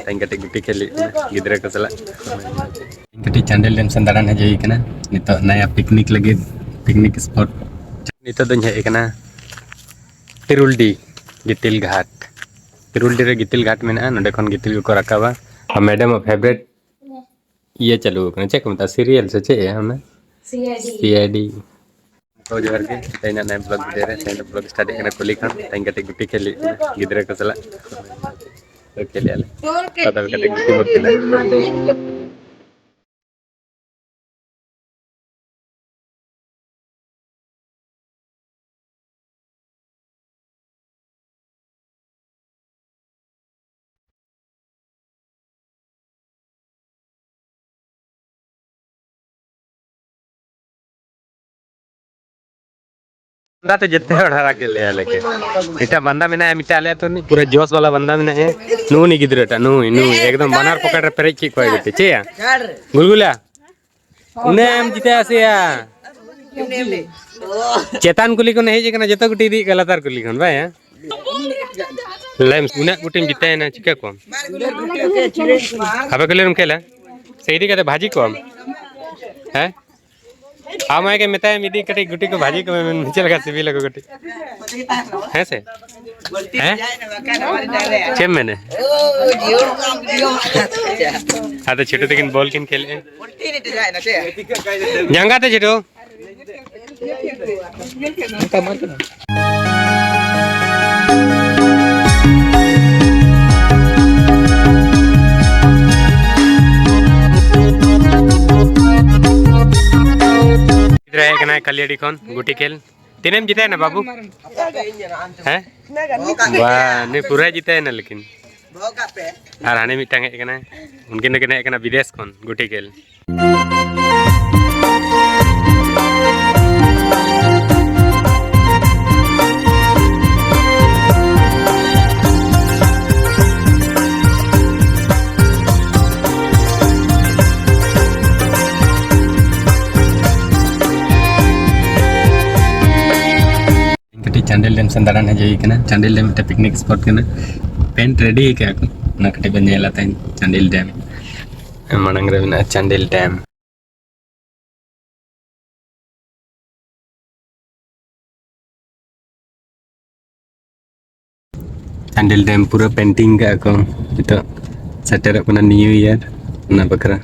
तैं कटे गुटी खेल गिद्रा को सला कटे चांडिल डैम से दाड़ान हज होना नित नया पिकनिक लगे पिकनिक स्पॉट नित हेकना तिरुल्डी गितिल घाट तिरुल्डी रे गितिल घाट में नोडे खन गितिल को रकाबा और मैडम फेवरेट ये चालू चे को मत सीरियल से चे हमें सीआईडी तो जोर के तैना नए ब्लॉग दे रहे तैना ब्लॉग स्टार्ट करना कुली खान तैन कटे गुटी खेल गिद्रा को सला तो खेल आले पता कटे गुटी खेल तो जितने हड़ा के ले लेके इटा बंदा में ना मिटा ले तो नहीं पूरा जोश वाला बंदा में है नु नहीं गिद्रेटा नु एकदम बनार पकड़ रे पेरे की कोई गते चे गुलगुला उन्हें हम जीते आसे या चेतन कुली को नहीं जेकना जतो गुटी दी गलतार कुली खन भाई लेम उन्हें गुटी जीते ना चिका को हबे कलेम खेला सही दी भाजी को है हाँ मैं के मिता है मिदी कटे गुटी को भाजी को मैं चल का सिविल को गुटी है से हैं चेम मैंने हाँ तो छिटो लेकिन बॉल किन खेले जंगा तो छिटो कलियाडी खन गुटी खेल तीन जीते ना बाबू हैं वाह नहीं पूरा जीते ना लेकिन और हाने मिटांग उनके विदेश खन गुटी खेल चांडिल डैम से दाड़ान हज होना चांडिल डैम पिकनिक स्पॉट करना पेंट रेडी क्या को ना कटे बन नेला तैन चांडिल डैम मांग रे मेना चांडिल डैम चांडिल डैम पूरा पेंटिंग का को तो सेटर न्यू ईयर ना बकरा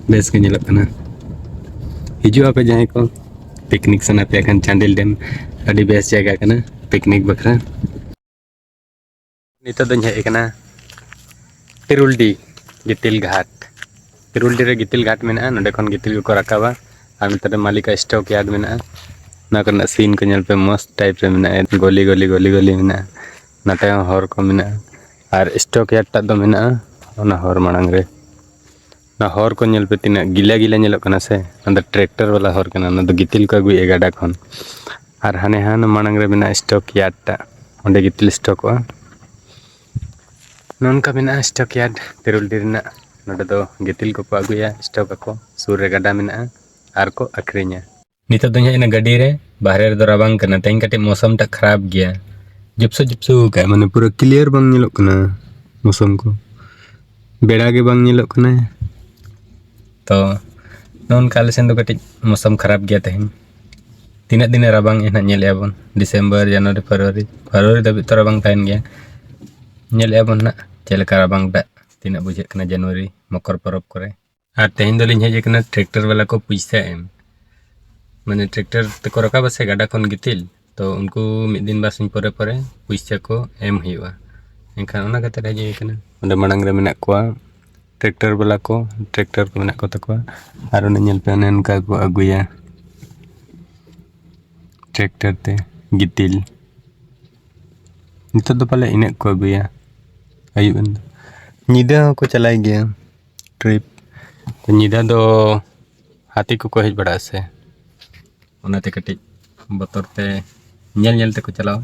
बेस के नेलक कना हिजु पे जहां को पिकनिक सना पे खान चांडिल डैम अभी बेस जगह कना पिकनिक बकरा नित हेकना तिरुल्डी गितिल घाट में नोडे खन गितिल को रकाबा और नोते मालिक स्टॉक यार्ड में ना सीन को पे मस्त टाइप रे में गली गली गली गली में नाते हर को में और स्टॉक यार्ड तक में हर मांग रे ना हर को पे तीना गिला गिला नेलोकना से ट्रैक्टर वाला हर कना गितिल को अगुए गाडा खन और हाने हान मांग रे में स्टॉक यार्ड टा ओंडे गितिल स्टॉक नोनका में स्टॉक यार्ड तिरुल्डी नोडे दो गितिल को अगुया स्टॉक को सूर रे गाडा में और को अखरिया नित दो हेना गाड़ी रे बाहरे रे दो राबांग कना तैन कटे मौसम टा खराब गया जपसो का माने पूरा क्लियर बांग नेलोक कना मौसम को बेड़ा के बांग नेलोक कना तो नोनका ले सेन दो कटे मौसम खराब गया तहन तीना दिन राबांग एना नेलेबन दिसंबर जनवरी फरवरी दबित तो राबांग तहन गया नेलेबन ना चेलका राबांग दा तीना बुझे कना जनवरी मकर परब करे और तेहन दलिन हेज कना ट्रैक्टर वाला को पैसा एम माने ट्रैक्टर तको रकाबा से गाडा खन गितिल तो उनको मिद दिन बासिन परे परे पैसा को एम हुआ एनखान ओना कते हेज कना ओंडे मांग रे मेना को ट्रैक्टर वाला को मेना को तको और ओने नेल पे उनका को अगुया ट्रैक्टर ते गितिल नित तो पाले इने को अगुया अयुबन निदा को चलाई गया ट्रिप तो निदा दो हाथी को हेज बड़ा से ओनाते कटी बतर ते नेल ते को चलाओ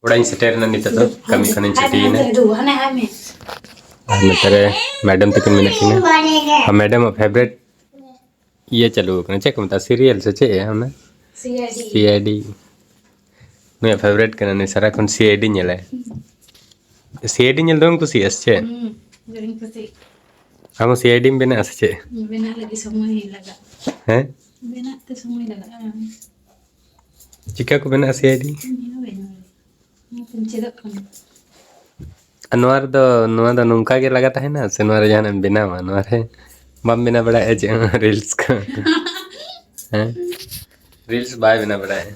ओडाई सेटर ना नित तो कमी खने छुट्टी ने तेरे मैडम तक में मैडम फेवरेट ये चालू करना चेक मत सीरियल से चे हमें सीआईडी मैं फेवरेट करना नहीं सारा कौन सीआईडी नेला सीआईडी नेल दम कुछ एस चे Garing pasti Kamu CID bina sih? bina lagi semua hilaga. Bina tuh semua hilaga. Jika aku bina CID? Iya bina. Mungkin cedok kan. Anwar do nungka के लगा था ना सनवार जान बिना मनवार है मम बिना बड़ा है रील्स का हैं रील्स बाय बिना बड़ा है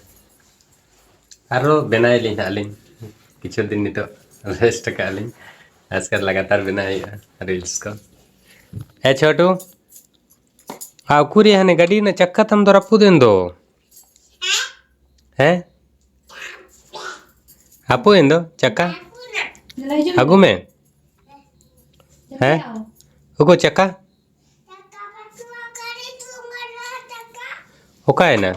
आरो बनाए ली हालिन किछु दिन नहीं तो रेस्ट का ली आजकल लगातार बनाए रील्स को है छोटू हाँ कुरी है ने गड्डी ने चक्का तम दो रपू दिन दो है आपू इन दो चक्का आगू में है उको चक्का ओका है ना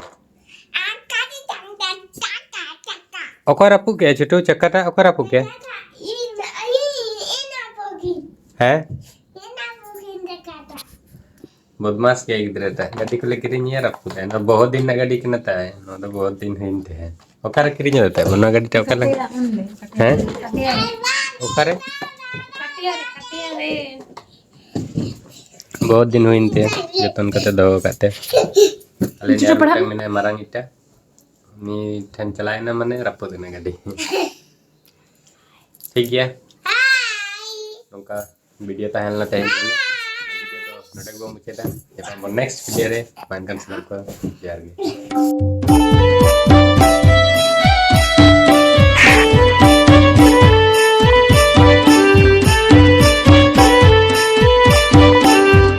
ओका रपू क्या छोटू चक्का टा ओका रपू क्या है बदमाश क्या इधर रहता है गाड़ी को लेकर नहीं रपू है ना बहुत दिन ना गाड़ी के नता है ना तो बहुत दिन हिंते है ओका रे किरी रहता है बना गाड़ी टा ओका लग है ओका रे बहुत दिन हुइनते जतन कते दो कते अले ने मैंने मारंग इटा नी ठन चलाए ना मने रपो देना गाड़ी ठीक है नोका वीडियो ताहन ला ताहन वीडियो तो नोडे गो मुचेदा नेक्स्ट वीडियो रे मानकन सनल को जार गे